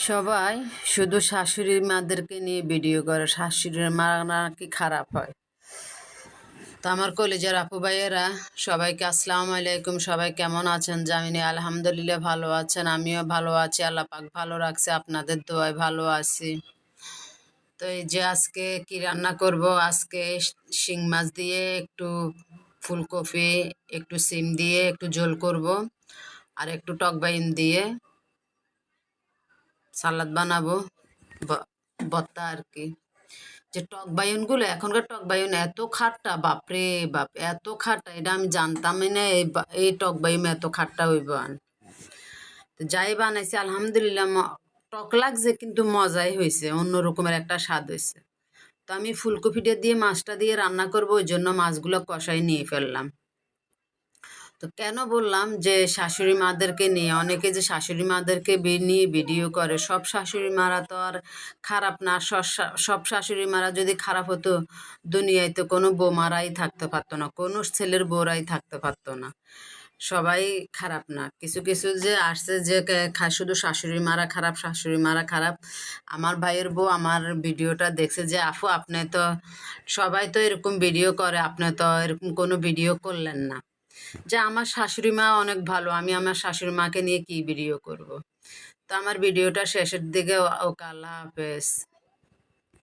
সবাই শুধু শাশুড়ি মাদেরকে নিয়ে ভিডিও করে, শাশুড়ির মা নাকি খারাপ হয়। তো আমার কলেজের আপু ভাইয়েরা সবাইকে আসসালামু আলাইকুম। সবাই কেমন আছেন জানি? আলহামদুলিল্লাহ ভালো আছেন, আমিও ভালো আছি। আল্লাহ পাক ভালো রাখছে, আপনাদের দোয়ায় ভালো আছি। তো এই যে আজকে কি রান্না করব, আজকে শিং মাছ দিয়ে একটু ফুলকপি, একটু সিম দিয়ে একটু ঝোল করব, আর একটু টক বাইন দিয়ে সালাদ বানাবো, ভর্তা আর কি। যে টক বাইনগুলো, এখনকার টক বাইন এত খাট্টা, বাপরে বাপ, এত খাট্টা, এটা আমি জানতামই না এই টক বাইন এত খাট্টা হইব। তো যাই বানাইছে আলহামদুলিল্লাহ, টক লাগছে কিন্তু মজাই হয়েছে, অন্য রকমের একটা স্বাদ হয়েছে। তো আমি ফুলকপিটা দিয়ে মাছটা দিয়ে রান্না করবো, ওই জন্য মাছগুলো কষাই নিয়ে ফেললাম। তো কেন বললাম যে শাশুড়ি মাদেরকে নিয়ে, অনেকে যে শাশুড়ি মাদেরকে নিয়ে ভিডিও করে, সব শাশুড়ি মারা তো আর খারাপ না। সব শাশুড়ি মারা যদি খারাপ হতো, দুনিয়ায় তো কোনো বৌমারাই থাকতে পারতো না, কোনো ছেলের বউরাই থাকতে পারতো না। সবাই খারাপ না, কিছু কিছু যে আসছে যে শুধু শাশুড়ি মারা খারাপ, শাশুড়ি মারা খারাপ। আমার ভাইয়ের বউ আমার ভিডিওটা দেখছে যে আপু আপনি তো, সবাই তো এরকম ভিডিও করে, আপনি তো এরকম কোনো ভিডিও করলেন না। যে আমার শাশুড়ি মা অনেক ভালো, আমি আমার শাশুড়ি মাকে নিয়ে কি ভিডিও করব। তো আমার ভিডিওটা শেষের দিকে, ওকে আল্লাহ হাফেজ।